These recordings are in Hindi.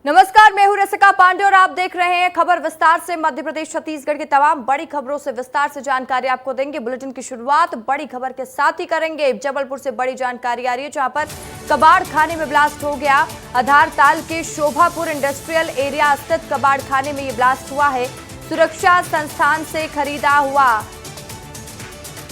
नमस्कार, मैं हूं रसिका पांडे और आप देख रहे हैं खबर विस्तार से। मध्य प्रदेश छत्तीसगढ़ की तमाम बड़ी खबरों से विस्तार से जानकारी आपको देंगे। बुलेटिन की शुरुआत बड़ी खबर के साथ ही करेंगे। जबलपुर से बड़ी जानकारी आ रही है, जहां पर कबाड़ खाने में ब्लास्ट हो गया। आधारताल के शोभापुर इंडस्ट्रियल एरिया स्थित कबाड़ खाने में ये ब्लास्ट हुआ है। सुरक्षा संस्थान से खरीदा हुआ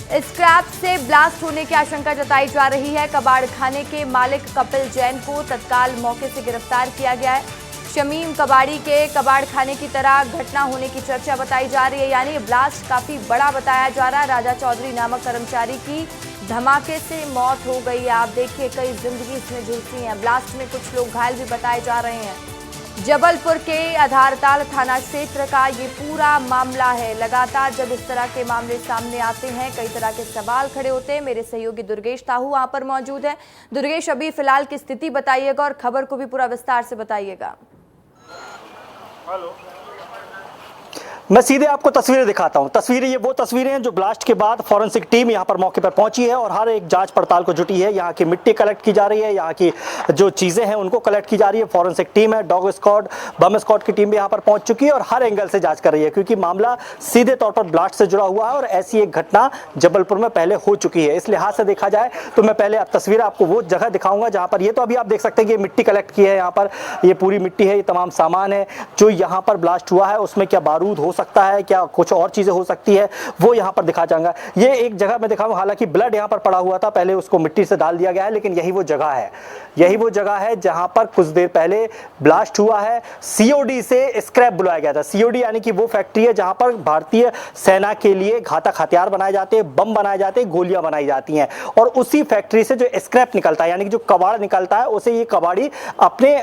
स्क्रैप से ब्लास्ट होने की आशंका जताई जा रही है। कबाड़ खाने के मालिक कपिल जैन को तत्काल मौके से गिरफ्तार किया गया है। शमीम कबाड़ी के कबाड़ खाने की तरह घटना होने की चर्चा बताई जा रही है, यानी ब्लास्ट काफी बड़ा बताया जा रहा है। राजा चौधरी नामक कर्मचारी की धमाके से मौत हो गई है। आप देखिए, कई जिंदगी इसमें झुलसी हैं। ब्लास्ट में कुछ लोग घायल भी बताए जा रहे हैं। जबलपुर के आधारताल थाना क्षेत्र का ये पूरा मामला है। लगातार जब इस तरह के मामले सामने आते हैं, कई तरह के सवाल खड़े होते हैं। मेरे सहयोगी दुर्गेश साहू वहां पर मौजूद है। दुर्गेश, अभी फिलहाल की स्थिति बताइएगा और खबर को भी पूरा विस्तार से बताइएगा। हेलो, मैं सीधे आपको तस्वीरें दिखाता हूं। तस्वीरें, ये वो तस्वीरें हैं जो ब्लास्ट के बाद फॉरेंसिक टीम यहां पर मौके पर पहुंची है और हर एक जांच पड़ताल को जुटी है। यहां की मिट्टी कलेक्ट की जा रही है, यहां की जो चीजें हैं उनको कलेक्ट की जा रही है। फॉरेंसिक टीम है, डॉग स्क्वाड, बम स्क्वाड की टीम भी यहां पर पहुंच चुकी है और हर एंगल से जांच कर रही है, क्योंकि मामला सीधे तौर पर ब्लास्ट से जुड़ा हुआ है और ऐसी एक घटना जबलपुर में पहले हो चुकी है। इस लिहाज से देखा जाए तो मैं पहले तस्वीर आपको वो जगह दिखाऊंगा जहां पर, ये तो अभी आप देख सकते हैं कि ये मिट्टी कलेक्ट की है। यहाँ पर ये पूरी मिट्टी है, ये तमाम सामान है जो यहाँ पर ब्लास्ट हुआ है। उसमें क्या बारूद हो सकता है, क्या कुछ और चीजें हो सकती है, वो यहाँ पर दिखा जाऊंगा। ये एक जगह मैं दिखाऊंगा, हालांकि ब्लड यहाँ पर पड़ा हुआ था, पहले उसको मिट्टी से डाल दिया गया है, लेकिन यही वो जगह है, यही वो जगह है जहां पर कुछ देर पहले ब्लास्ट हुआ है। सीओडी से स्क्रैप बुलाया गया था। सीओडी यानी कि वो फैक्ट्री है जहां पर भारतीय सेना के लिए घातक हथियार बनाए जाते हैं, बम बनाए जाते हैं, गोलियां बनाई जाती हैं, और उसी फैक्ट्री से जो स्क्रैप निकलता है, यानी कि जो कबाड़ निकलता है, उसे ये कबाड़ी अपने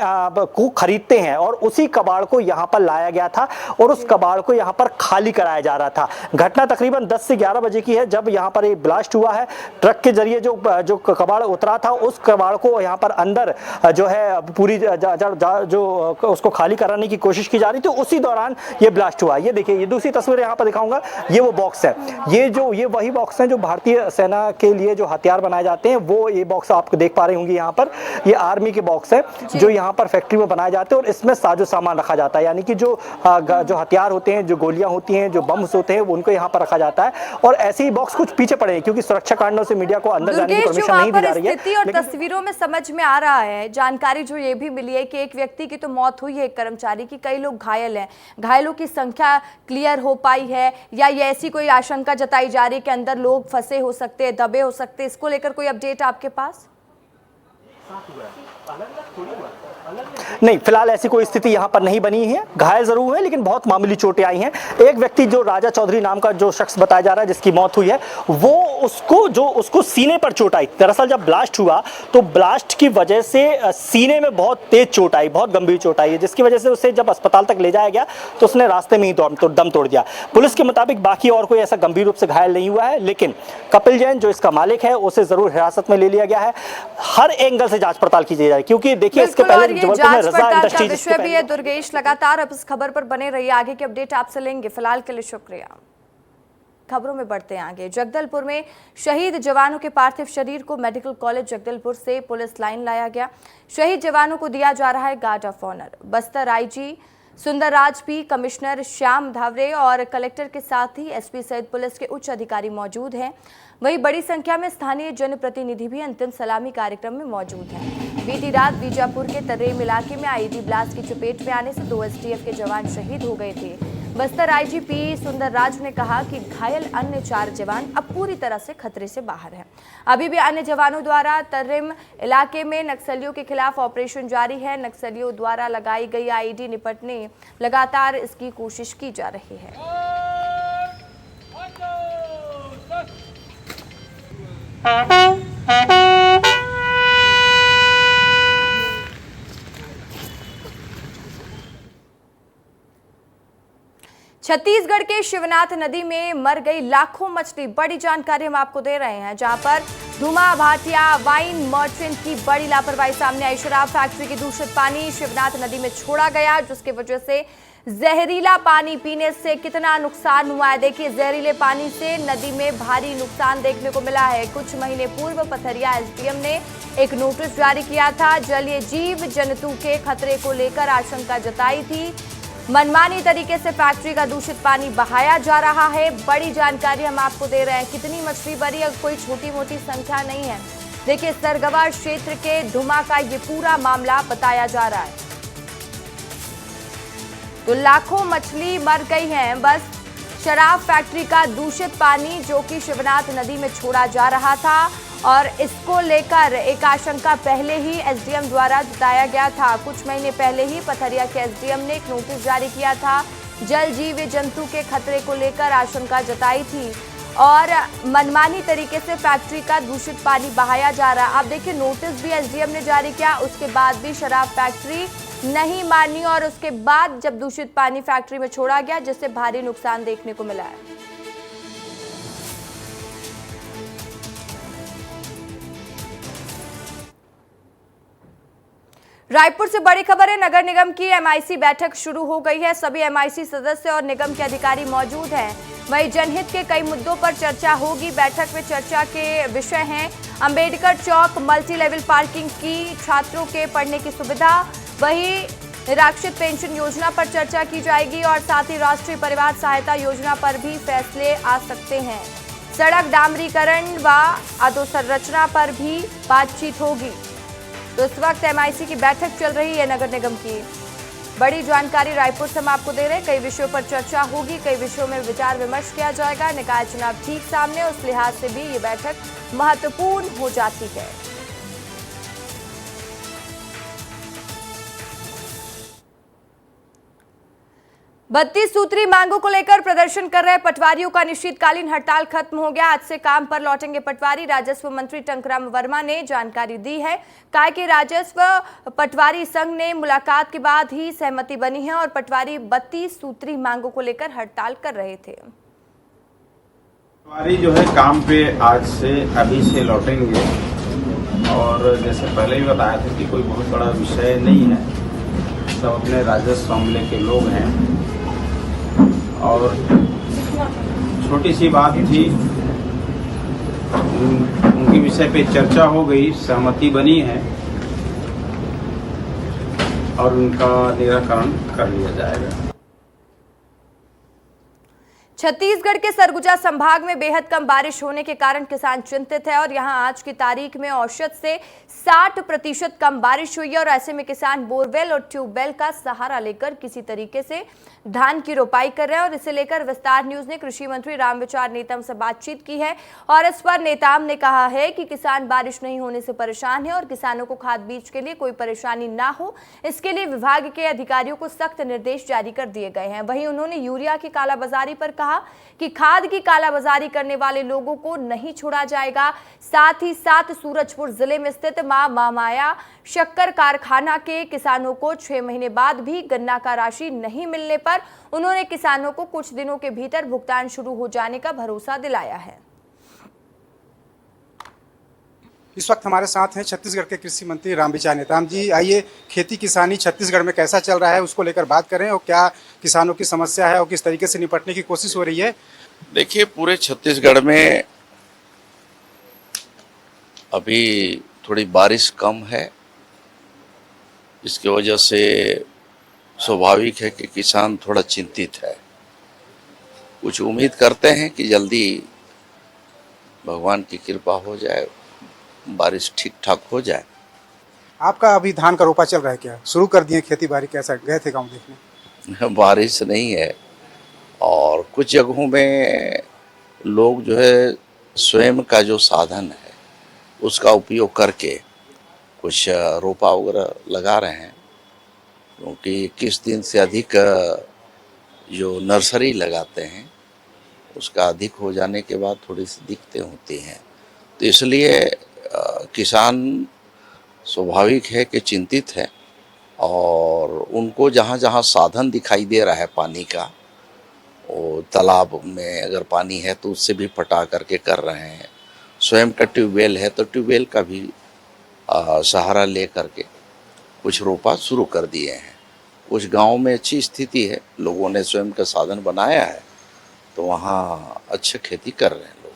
को खरीदते हैं और उसी कबाड़ को यहां पर लाया गया था और उस कबाड़ को यहां पर खाली कराया जा रहा था। घटना तकरीबन 10 से 11 बजे की है जब यहां पर ये ब्लास्ट हुआ है। ट्रक के जरिए जो कबाड़ उतरा था, उस कबाड़ को यहां पर अंदर जो है पूरी जो उसको खाली कराने की कोशिश की जा रही थी, उसी दौरान ये ब्लास्ट हुआ। ये देखिए, ये दूसरी तस्वीर यहां पर दिखाऊंगा। ये वो बॉक्स है, ये वही बॉक्स है जो भारतीय सेना के लिए जो हथियार बनाए जाते हैं, वो ये बॉक्स आप देख पा रहे होंगे। यहाँ पर ये आर्मी के बॉक्स है जो यहाँ पर फैक्ट्री में बनाए जाते हैं और इसमें साजो सामान रखा जाता है, यानी कि जो हथियार होते हैं, जो गोलियां होती हैं, जो बम्स होते हैं, उनको यहाँ पर रखा जाता है। और ऐसे ही बॉक्स कुछ पीछे पड़े हैं क्योंकि सुरक्षा कारणों से मीडिया को अंदर जाने की परमिशन नहीं दी जा रही है। स्थिति और तस्वीरों में समझ में आ रहा है, जानकारी जो ये भी मिली है कि एक व्यक्ति की तो मौत हुई है, एक कर्मचारी की, कई लोग घायल हैं। घायलों की संख्या क्लियर हो पाई है या ये ऐसी कोई आशंका जताई जा रही है कि अंदर लोग फंसे हो सकते हैं, दबे हो सकते हैं? इसको लेकर कोई अपडेट आपके पास? नहीं, फिलहाल ऐसी कोई स्थिति यहां पर नहीं बनी है। घायल जरूर हुए लेकिन बहुत मामूली चोटें आई हैं। एक व्यक्ति जो राजा चौधरी नाम का जो शख्स बताया जा रहा है जिसकी मौत हुई है, वो उसको सीने पर चोट आई। दरअसल जब ब्लास्ट हुआ तो ब्लास्ट की वजह से सीने में बहुत तेज चोट आई, बहुत गंभीर चोट आई है, जिसकी वजह से उसे जब अस्पताल तक ले जाया गया तो उसने रास्ते में ही दम तोड़ दिया। पुलिस के मुताबिक बाकी और कोई ऐसा गंभीर रूप से घायल नहीं हुआ है, लेकिन कपिल जैन जो इसका मालिक है उसे जरूर हिरासत में ले लिया गया है। हर एंगल से जांच पड़ताल की जाए, क्योंकि देखिए इसके पहले विषय भी है। दुर्गेश, लगातार अब इस खबर पर बने रहिए, आगे की अपडेट आपसे लेंगे। फिलहाल के लिए शुक्रिया। खबरों में बढ़ते हैं आगे। जगदलपुर में शहीद जवानों के पार्थिव शरीर को मेडिकल कॉलेज जगदलपुर से पुलिस लाइन लाया गया। शहीद जवानों को दिया जा रहा है guard of honour. Bastar IG Sundarraj P, commissioner Shyam Dhawre और कलेक्टर के साथ ही एसपी सहित पुलिस के उच्च अधिकारी मौजूद हैं। वहीं बड़ी संख्या में स्थानीय जनप्रतिनिधि भी अंतिम सलामी कार्यक्रम में मौजूद हैं। बीती रात बीजापुर के तर्रेम इलाके में आईईडी ब्लास्ट की चपेट में आने से 2 एसटीएफ के जवान शहीद हो गए थे। बस्तर आईजीपी सुंदरराज ने कहा कि घायल अन्य 4 जवान अब पूरी तरह से खतरे से बाहर हैं। अभी भी अन्य जवानों द्वारा तर्रेम इलाके में नक्सलियों के खिलाफ ऑपरेशन जारी है। नक्सलियों द्वारा लगाई गई आईईडी निपटने लगातार इसकी कोशिश की जा रही है। छत्तीसगढ़ के शिवनाथ नदी में मर गई लाखों मछली, बड़ी जानकारी हम आपको दे रहे हैं, जहां पर धुमा भाटिया वाइन मर्चेंट की बड़ी लापरवाही सामने आई। शराब फैक्ट्री की दूषित पानी शिवनाथ नदी में छोड़ा गया, जिसकी वजह से जहरीला पानी पीने से कितना नुकसान हुआ है। देखिए, जहरीले पानी से नदी में भारी नुकसान देखने को मिला है। कुछ महीने पूर्व पथरिया एसडीएम ने एक नोटिस जारी किया था। जलीय जीव जंतु के खतरे को लेकर आशंका जताई थी। मनमानी तरीके से फैक्ट्री का दूषित पानी बहाया जा रहा है। बड़ी जानकारी हम आपको दे रहे हैं। कितनी मछली मरी है, कोई छोटी मोटी संख्या नहीं है। देखिए, सरगवा क्षेत्र के धुमा का ये पूरा मामला बताया जा रहा है। तो लाखों मछली मर गई हैं बस शराब फैक्ट्री का दूषित पानी जो कि शिवनाथ नदी में छोड़ा जा रहा था, और इसको लेकर एक आशंका पहले ही एसडीएम द्वारा जताया गया था। कुछ महीने पहले ही पथरिया के एसडीएम ने एक नोटिस जारी किया था। जल जीव जंतु के खतरे को लेकर आशंका जताई थी और मनमानी तरीके से फैक्ट्री का दूषित पानी बहाया जा रहा है। आप देखिए, नोटिस भी एसडीएम ने जारी किया, उसके बाद भी शराब फैक्ट्री नहीं मानी और उसके बाद जब दूषित पानी फैक्ट्री में छोड़ा गया, जिससे भारी नुकसान देखने को मिला है। रायपुर से बड़ी खबर है। नगर निगम की एमआईसी बैठक शुरू हो गई है। सभी एमआईसी सदस्य और निगम के अधिकारी मौजूद हैं। वहीं जनहित के कई मुद्दों पर चर्चा होगी। बैठक में चर्चा के विषय हैं अंबेडकर चौक मल्टी लेवल पार्किंग की छात्रों के पढ़ने की सुविधा, वहीं निराश्रित पेंशन योजना पर चर्चा की जाएगी और साथ ही राष्ट्रीय परिवार सहायता योजना पर भी फैसले आ सकते हैं। सड़क डामरीकरण व अधोसंरचना पर भी बातचीत होगी। तो इस वक्त एमआईसी की बैठक चल रही है नगर निगम की। बड़ी जानकारी रायपुर से हम आपको दे रहे हैं। कई विषयों पर चर्चा होगी, कई विषयों में विचार विमर्श किया जाएगा। निकाय चुनाव ठीक सामने, उस लिहाज से भी ये बैठक महत्वपूर्ण हो जाती है। बत्तीस सूत्री मांगों को लेकर प्रदर्शन कर रहे पटवारियों का अनिश्चितकालीन हड़ताल खत्म हो गया। आज से काम पर लौटेंगे पटवारी। राजस्व मंत्री टंकराम वर्मा ने जानकारी दी है। कहा कि राजस्व पटवारी संघ ने मुलाकात के बाद ही सहमति बनी है और पटवारी 32 सूत्री मांगों को लेकर हड़ताल कर रहे थे। पटवारी जो है काम पे आज से अभी से लौटेंगे और जैसे पहले भी बताया था कि कोई बहुत बड़ा विषय नहीं है। सब अपने राजस्व मामले के लोग हैं और छोटी सी बात थी, उनके विषय पे चर्चा हो गई, सहमति बनी है और उनका निराकरण कर लिया जाएगा। छत्तीसगढ़ के सरगुजा संभाग में बेहद कम बारिश होने के कारण किसान चिंतित है और यहां आज की तारीख में औसत से 60% कम बारिश हुई है और ऐसे में किसान बोरवेल और ट्यूबवेल का सहारा लेकर किसी तरीके से धान की रोपाई कर रहे हैं। और इसे लेकर विस्तार न्यूज ने कृषि मंत्री रामविचार नेताम से बातचीत की है और इस पर नेताम ने कहा है कि किसान बारिश नहीं होने से परेशान है और किसानों को खाद बीज के लिए कोई परेशानी ना हो, इसके लिए विभाग के अधिकारियों को सख्त निर्देश जारी कर दिए गए हैं। वहीं उन्होंने यूरिया की कालाबाजारी पर कहा कि खाद की कालाबाजारी करने वाले लोगों को नहीं छोड़ा जाएगा। साथ ही साथ सूरजपुर जिले में स्थित मां महामाया शक्कर कारखाना के किसानों को 6 महीने बाद भी गन्ना का राशि नहीं मिलने पर उन्होंने किसानों को कुछ दिनों के भीतर भुगतान शुरू हो जाने का भरोसा दिलाया है। इस वक्त हमारे साथ हैं छत्तीसगढ़ के कृषि मंत्री रामविचार नेताम जी। आइए, खेती किसानी छत्तीसगढ़ में कैसा चल रहा है उसको लेकर बात करें और क्या किसानों की समस्या है और किस तरीके से निपटने की कोशिश हो रही है। देखिए, पूरे छत्तीसगढ़ में अभी थोड़ी बारिश कम है, इसकी वजह से स्वाभाविक है कि किसान थोड़ा चिंतित है। कुछ उम्मीद करते हैं कि जल्दी भगवान की कृपा हो जाए, बारिश ठीक ठाक हो जाए। आपका अभी धान का रोपा चल रहा है, क्या शुरू कर दिए खेती बाड़ी, कैसा गए थे गांव देखने? बारिश नहीं है और कुछ जगहों में लोग जो है स्वयं का जो साधन है उसका उपयोग करके कुछ रोपा वगैरह लगा रहे हैं, क्योंकि 21 दिन से अधिक जो नर्सरी लगाते हैं उसका अधिक हो जाने के बाद थोड़ी सी दिक्कतें होती हैं। तो इसलिए किसान स्वाभाविक है कि चिंतित है और उनको जहाँ जहाँ साधन दिखाई दे रहा है पानी का, वो तालाब में अगर पानी है तो उससे भी पटा करके कर रहे हैं। स्वयं का ट्यूबवेल है तो ट्यूबवेल का भी सहारा ले करके कुछ रोपा शुरू कर दिए हैं। कुछ गांव में अच्छी स्थिति है, लोगों ने स्वयं का साधन बनाया है तो वहाँ अच्छी खेती कर रहे हैं लोग।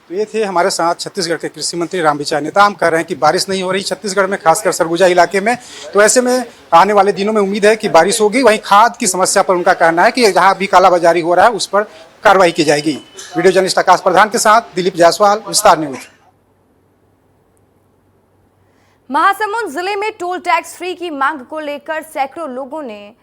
तो ये थे हमारे साथ छत्तीसगढ़ के कृषि मंत्री रामविचार नेताम कह रहे हैं कि बारिश नहीं हो रही छत्तीसगढ़ में, खासकर सरगुजा इलाके में। तो ऐसे में आने वाले दिनों में उम्मीद है कि बारिश होगी। वहीं खाद की समस्या पर उनका कहना है कि जहां भी कालाबाजारी हो रहा है उस पर कार्रवाई की जाएगी। वीडियो जर्नलिस्ट आकाश प्रधान के साथ दिलीप जायसवाल, विस्तार न्यूज। महासमुंद जिले में टोल टैक्स फ्री की मांग को लेकर सैकड़ों लोगों ने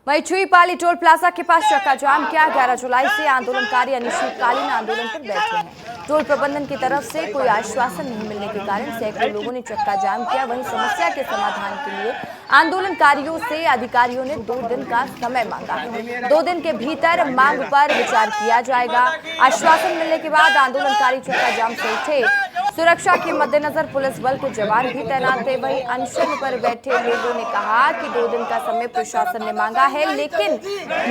वहीं छुईपाली टोल प्लाजा के पास चक्का जाम किया। 11 जुलाई से आंदोलनकारी अनिश्चितकालीन आंदोलन पर बैठे हैं। टोल प्रबंधन की तरफ से कोई आश्वासन नहीं मिलने के कारण सैकड़ों लोगों ने चक्का जाम किया। वहीं समस्या के समाधान के लिए आंदोलनकारियों से अधिकारियों ने 2 दिन का समय मांगा है। 2 दिन के भीतर मांग पर विचार किया जाएगा। आश्वासन मिलने के बाद आंदोलनकारी चक्का जाम से उठे। सुरक्षा के मद्देनजर पुलिस बल के जवान भी तैनात थे। वहीं अनशन पर बैठे लोगों ने कहा कि 2 दिन का समय प्रशासन ने मांगा है, लेकिन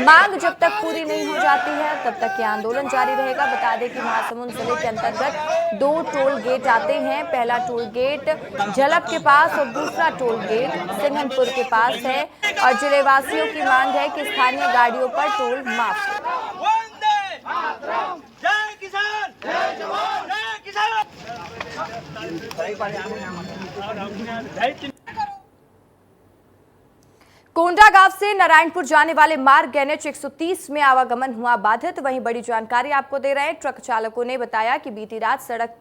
मांग जब तक पूरी नहीं हो जाती है तब तक ये आंदोलन जारी रहेगा। बता दें कि महासमुंद जिले के अंतर्गत 2 टोल गेट आते हैं। पहला टोल गेट झलक के पास और दूसरा टोल गेट सिंघनपुर के पास है और जिलेवासियों की मांग है कि स्थानीय गाड़ियों पर टोल माफ हो। कोंडागांव से नारायणपुर जाने वाले मार्ग NH 130 में आवागमन हुआ बाधित। वहीं बड़ी जानकारी आपको दे रहे हैं। ट्रक चालकों ने बताया कि बीती रात सड़क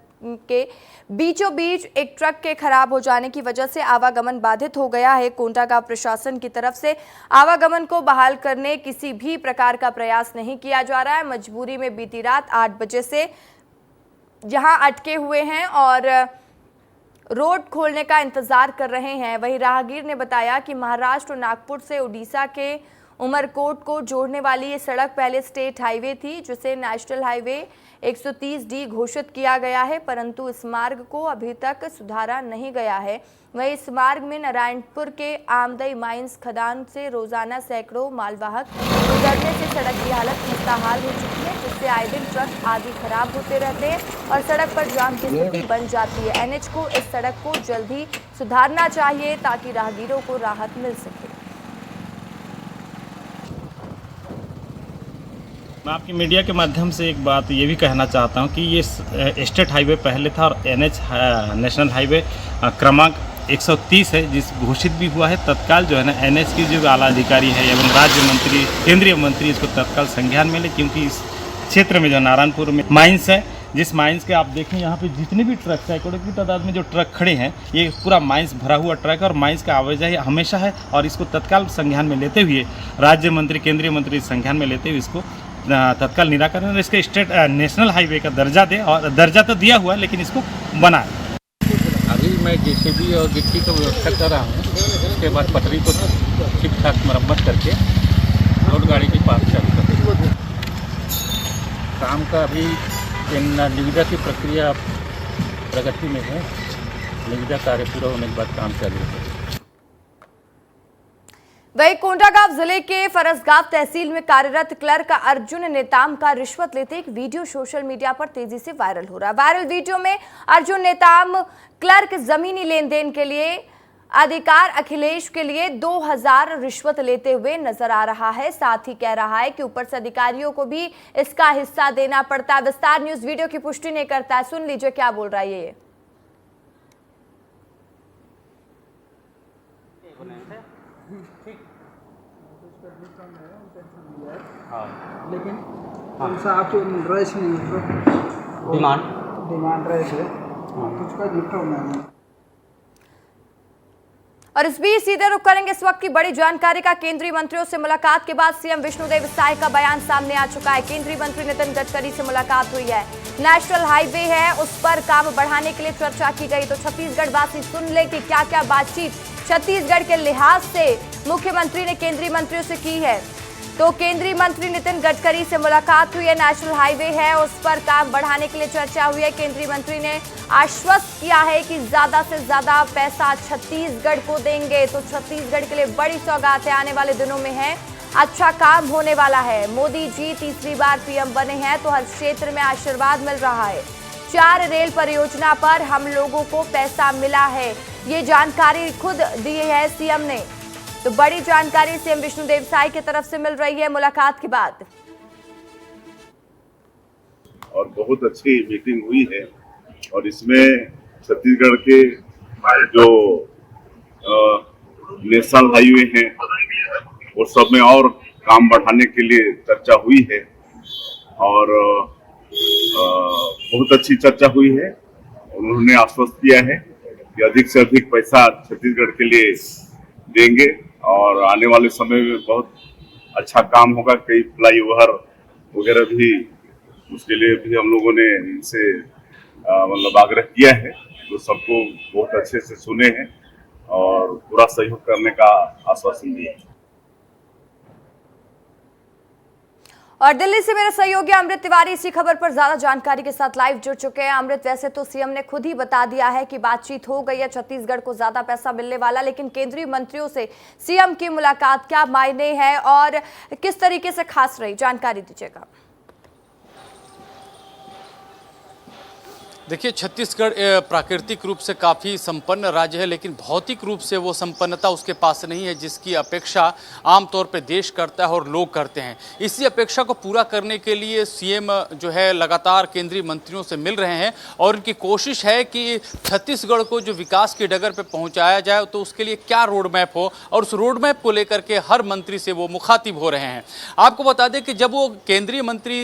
के बीचों बीच एक ट्रक के खराब हो जाने की वजह से आवागमन बाधित हो गया है। कोंडागांव प्रशासन की तरफ से आवागमन को बहाल करने किसी भी प्रकार का प्रयास नहीं किया जा रहा है। मजबूरी में बीती रात 8 बजे से जहां अटके हुए हैं और रोड खोलने का इंतजार कर रहे हैं। वहीं राहगीर ने बताया कि महाराष्ट्र और नागपुर से उड़ीसा के उमरकोट को जोड़ने वाली ये सड़क पहले स्टेट हाईवे थी, जिसे नेशनल हाईवे 130D घोषित किया गया है, परंतु इस मार्ग को अभी तक सुधारा नहीं गया है। वहीं इस मार्ग में नारायणपुर के आमदई माइंस खदान से रोजाना सैकड़ों मालवाहक गुजरने से सड़क की हालत खस्ताहाल हो चुकी है, जिससे आए दिन ट्रक आदि खराब होते रहते हैं और सड़क पर जाम की स्थिति बन जाती है। NH को इस सड़क को जल्द ही सुधारना चाहिए ताकि राहगीरों को राहत मिल सके। मैं आपकी मीडिया के माध्यम से एक बात ये भी कहना चाहता हूँ कि ये स्टेट हाईवे पहले था और NH नेशनल हाईवे क्रमांक 130 है, जिस घोषित भी हुआ है। तत्काल जो है ना NH की जो आला अधिकारी है एवं राज्य मंत्री, केंद्रीय मंत्री इसको तत्काल संज्ञान में ले, क्योंकि इस क्षेत्र में जो नारायणपुर में माइंस है, जिस माइंस के आप देखें यहाँ पे जितने भी ट्रक, सैकड़ों की तादाद में जो ट्रक खड़े हैं, ये पूरा माइंस भरा हुआ ट्रक है और माइंस का आवाजाही हमेशा है। और इसको तत्काल संज्ञान में लेते हुए राज्य मंत्री, केंद्रीय मंत्री संज्ञान में लेते हुए इसको तत्काल निराकरण, इसके स्टेट नेशनल हाईवे का दर्जा दे, और दर्जा तो दिया हुआ है लेकिन इसको बनाए। अभी मैं JCB और गिट्टी का व्यवस्था कर रहा हूँ, उसके बाद पटरी को ठीक ठाक मरम्मत करके रोड गाड़ी की पास चालू कर काम का अभी निविदा की प्रक्रिया प्रगति में है। निविदा कार्य पूरा होने के बाद काम चालू है। वहीं कोंडागांव जिले के फरसगांव तहसील में कार्यरत क्लर्क अर्जुन नेताम का रिश्वत लेते एक वीडियो सोशल मीडिया पर तेजी से वायरल हो रहा है। वायरल वीडियो में अर्जुन नेताम क्लर्क जमीनी लेन देन के लिए अधिकार अखिलेश के लिए 2000 रिश्वत लेते हुए नजर आ रहा है। साथ ही कह रहा है कि ऊपर से अधिकारियों को भी इसका हिस्सा देना पड़ता है। विस्तार न्यूज वीडियो की पुष्टि नहीं करता है, सुन लीजिए क्या बोल रहा है ये। लेकिन हमसे आप रईस नहीं है, डिमांड रईस है, उसका झूठा नहीं। और इस बीच सीधे रुख करेंगे इस वक्त की बड़ी जानकारी का। केंद्रीय मंत्रियों से मुलाकात के बाद सीएम विष्णुदेव साय का बयान सामने आ चुका है। केंद्रीय मंत्री नितिन गडकरी से मुलाकात हुई है। नेशनल हाईवे है, उस पर काम बढ़ाने के लिए चर्चा की गई। तो छत्तीसगढ़ वासी सुन ले कि क्या क्या बातचीत छत्तीसगढ़ के लिहाज से मुख्यमंत्री ने केंद्रीय मंत्रियों से की है। तो केंद्रीय मंत्री नितिन गडकरी से मुलाकात हुई है। नेशनल हाईवे है, उस पर काम बढ़ाने के लिए चर्चा हुई है। केंद्रीय मंत्री ने आश्वस्त किया है कि ज्यादा से ज्यादा पैसा छत्तीसगढ़ को देंगे। तो छत्तीसगढ़ के लिए बड़ी सौगातें आने वाले दिनों में है, अच्छा काम होने वाला है। मोदी जी तीसरी बार पीएम बने हैं तो हर क्षेत्र में आशीर्वाद मिल रहा है। 4 रेल परियोजना पर हम लोगों को पैसा मिला है। ये जानकारी खुद दी है सीएम ने। तो बड़ी जानकारी सीएम विष्णुदेव साय की तरफ से मिल रही है मुलाकात के बाद। और बहुत अच्छी मीटिंग हुई है और इसमें छत्तीसगढ़ के जो नेशनल हाईवे हैं वो सब में और काम बढ़ाने के लिए चर्चा हुई है और बहुत अच्छी चर्चा हुई है। उन्होंने आश्वस्त किया है कि अधिक से अधिक पैसा छत्तीसगढ़ के लिए देंगे और आने वाले समय में बहुत अच्छा काम होगा। कई फ्लाईओवर वगैरह भी उसके लिए भी हम लोगों ने इनसे मतलब आग्रह किया है, तो सबको बहुत अच्छे से सुने हैं और पूरा सहयोग करने का आश्वासन दिया है। और दिल्ली से मेरे सहयोगी अमृत तिवारी इसी खबर पर ज्यादा जानकारी के साथ लाइव जुड़ चुके हैं। अमृत, वैसे तो सीएम ने खुद ही बता दिया है कि बातचीत हो गई है, छत्तीसगढ़ को ज्यादा पैसा मिलने वाला, लेकिन केंद्रीय मंत्रियों से सीएम की मुलाकात क्या मायने है और किस तरीके से खास रही, जानकारी दीजिएगा। देखिए, छत्तीसगढ़ प्राकृतिक रूप से काफ़ी संपन्न राज्य है, लेकिन भौतिक रूप से वो संपन्नता उसके पास नहीं है जिसकी अपेक्षा आमतौर पे देश करता है और लोग करते हैं। इसी अपेक्षा को पूरा करने के लिए सीएम जो है लगातार केंद्रीय मंत्रियों से मिल रहे हैं और उनकी कोशिश है कि छत्तीसगढ़ को जो विकास की डगर पे पहुंचाया जाए तो उसके लिए क्या रोड मैप हो और उस रोड मैप को लेकर के हर मंत्री से वो मुखातिब हो रहे हैं। आपको बता दें कि जब वो केंद्रीय मंत्री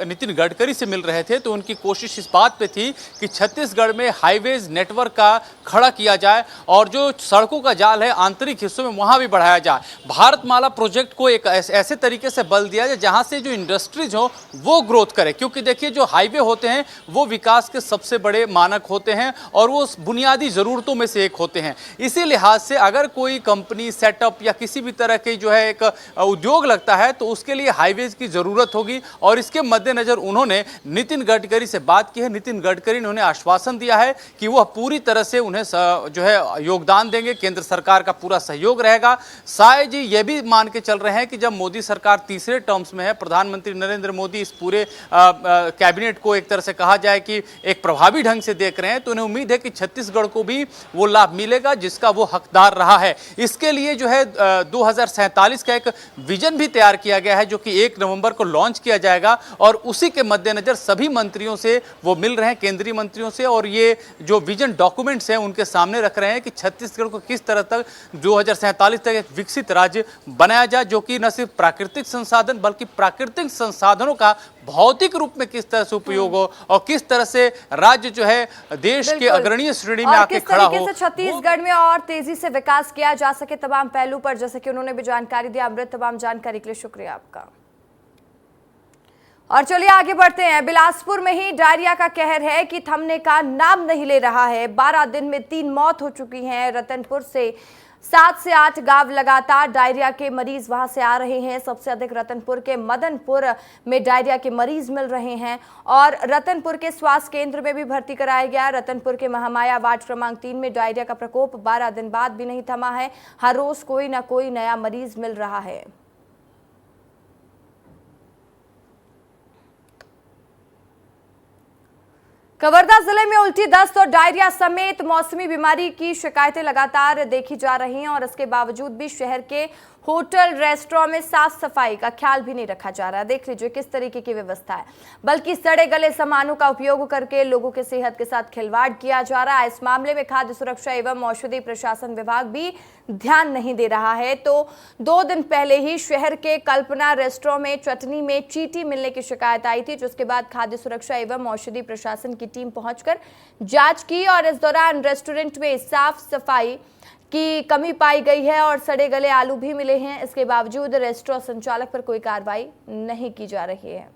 नितिन गडकरी से मिल रहे थे तो उनकी कोशिश इस बात पर थी कि छत्तीसगढ़ में हाईवेज नेटवर्क का खड़ा किया जाए और जो सड़कों का जाल है आंतरिक हिस्सों में वहां भी बढ़ाया जाए। भारतमाला प्रोजेक्ट को एक ऐसे तरीके से बल दिया जाए जहां से जो इंडस्ट्रीज हो वो ग्रोथ करे, क्योंकि देखिए जो हाईवे होते हैं वो विकास के सबसे बड़े मानक होते हैं और वो बुनियादी जरूरतों में से एक होते हैं। इसी लिहाज से अगर कोई कंपनी सेटअप या किसी भी तरह की जो है एक उद्योग लगता है तो उसके लिए हाईवेज की जरूरत होगी और इसके मद्देनजर उन्होंने नितिन गडकरी से बात की है। नितिन गडकरी ने उन्हें आश्वासन दिया है कि वह पूरी तरह से उन्हें जो है योगदान देंगे, केंद्र सरकार का पूरा सहयोग रहेगा। साय जी ये भी मान के चल रहे हैं कि जब मोदी सरकार तीसरे टर्म्स में है, प्रधानमंत्री नरेंद्र मोदी इस पूरे कैबिनेट को एक तरह से कहा जाए कि एक प्रभावी ढंग से देख रहे हैं, तो उन्हें उम्मीद है कि छत्तीसगढ़ को भी वो लाभ मिलेगा जिसका वो हकदार रहा है। इसके लिए जो है 2047 का एक विजन भी तैयार किया गया है जो कि 1 नवंबर को लॉन्च किया जाएगा और उसी के मद्देनजर सभी मंत्रियों से वो मिल रहे हैं, केंद्रीय मंत्रियों से, और ये जो विजन डॉक्यूमेंट्स हैं उनके सामने रख रहे हैं कि छत्तीसगढ़ को किस तरह तक 2047 तक एक विकसित राज्य बनाया जाए जो कि न सिर्फ प्राकृतिक संसाधन बल्कि प्राकृतिक संसाधनों का भौतिक रूप में किस तरह से उपयोग हो और किस तरह से राज्य जो है देश के अग्रणीय श्रेणी में आके खड़ा हो। छत्तीसगढ़ में और तेजी से विकास किया जा सके तमाम पहलू पर, जैसे कि उन्होंने भी जानकारी दी। अमृत, तमाम जानकारी के लिए शुक्रिया आपका। और चलिए आगे बढ़ते हैं। बिलासपुर में ही डायरिया का कहर है कि थमने का नाम नहीं ले रहा है। 12 दिन में 3 मौत हो चुकी हैं। रतनपुर से 7 से 8 गांव लगातार डायरिया के मरीज वहां से आ रहे हैं। सबसे अधिक रतनपुर के मदनपुर में डायरिया के मरीज मिल रहे हैं और रतनपुर के स्वास्थ्य केंद्र में भी भर्ती कराया गया। रतनपुर के महामाया वार्ड क्रमांक 3 में डायरिया का प्रकोप 12 दिन बाद भी नहीं थमा है। हर रोज कोई ना कोई नया मरीज मिल रहा है। कवर्धा जिले में उल्टी, दस्त और डायरिया समेत मौसमी बीमारी की शिकायतें लगातार देखी जा रही हैं और इसके बावजूद भी शहर के होटल रेस्टोरेंट में साफ सफाई का ख्याल भी नहीं रखा जा रहा है। देख लीजिए किस तरीके की व्यवस्था है, बल्कि सड़े गले सामानों का उपयोग करके लोगों के सेहत के साथ खिलवाड़ किया जा रहा है। इस मामले में खाद्य सुरक्षा एवं औषधि प्रशासन विभाग भी ध्यान नहीं दे रहा है। तो 2 दिन पहले ही शहर के कल्पना रेस्टोरेंट में चटनी में चींटी मिलने की शिकायत आई थी, जिसके बाद खाद्य सुरक्षा एवं औषधि प्रशासन की टीम पहुंचकर जांच की और इस दौरान रेस्टोरेंट में साफ सफाई की कमी पाई गई है और सड़े गले आलू भी मिले हैं। इसके बावजूद रेस्टोरेंट संचालक पर कोई कार्रवाई नहीं की जा रही है।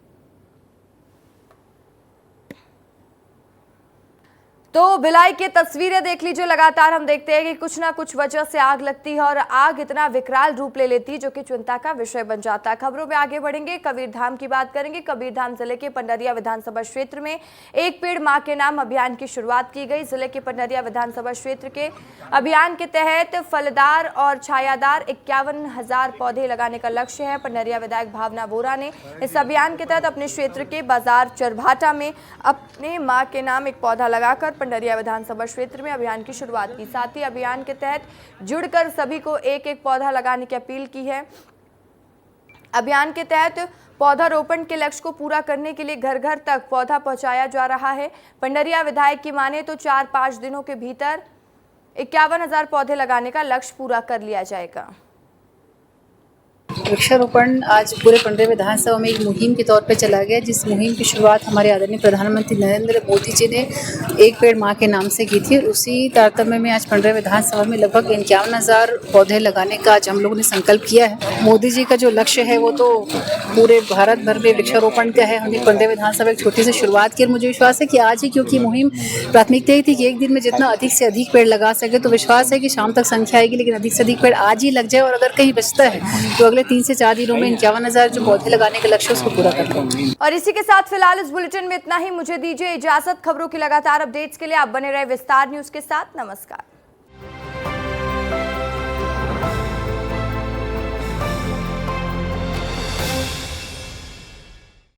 तो भिलाई की तस्वीरें देख लीजिए। लगातार हम देखते हैं कि कुछ ना कुछ वजह से आग लगती है और आग इतना विकराल रूप ले लेती है जो कि चिंता का विषय बन जाता है। खबरों में आगे बढ़ेंगे, कबीरधाम की बात करेंगे। कबीरधाम जिले के पंडरिया विधानसभा क्षेत्र में एक पेड़ मां के नाम अभियान की शुरुआत की गई। जिले के पंडरिया विधानसभा क्षेत्र के अभियान के तहत फलदार और छायादार 51,000 पौधे लगाने का लक्ष्य है। पंडरिया विधायक भावना बोरा ने इस अभियान के तहत अपने क्षेत्र के बाजार चरभाटा में अपने मां के नाम एक पौधा लगाकर पंडरिया विधानसभा क्षेत्र में अभियान की शुरुआत की। साथ ही अभियान के तहत जुड़कर सभी को एक एक पौधा लगाने की अपील की है। अभियान के तहत पौधारोपण के लक्ष्य को पूरा करने के लिए घर घर तक पौधा पहुंचाया जा रहा है। पंडरिया विधायक की माने तो 4-5 दिनों के भीतर 51,000 पौधे लगाने का लक्ष्य पूरा कर लिया जाएगा। वृक्षारोपण आज पूरे पंडरिया विधानसभा में एक मुहिम के तौर पर चला गया, जिस मुहिम की शुरुआत हमारे आदरणीय प्रधानमंत्री नरेंद्र मोदी जी ने एक पेड़ मां के नाम से की थी। उसी तारतम्य में आज पंडरिया विधानसभा में लगभग 51,000 पौधे लगाने का आज हम लोगों ने संकल्प किया है। मोदी जी का जो लक्ष्य है वो तो पूरे भारत भर में वृक्षारोपण का है। हमने पंडरिया विधानसभा एक छोटी सी शुरुआत की और मुझे विश्वास है कि आज ही, क्योंकि मुहिम प्राथमिकता ही थी कि एक दिन में जितना अधिक से अधिक पेड़ लगा सके, तो विश्वास है कि शाम तक संख्या आएगी, लेकिन अधिक से अधिक पेड़ आज ही लग जाए और अगर कहीं बचता है तो अगले 3 से 4 दिनों में 51,000 जो पौधे लगाने का लक्ष्य उसको पूरा कर लेंगे। और इसी के साथ फिलहाल इस बुलेटिन में इतना ही। मुझे दीजिए इजाजत। खबरों की लगातार अपडेट्स के लिए आप बने रहे विस्तार न्यूज के साथ। नमस्कार।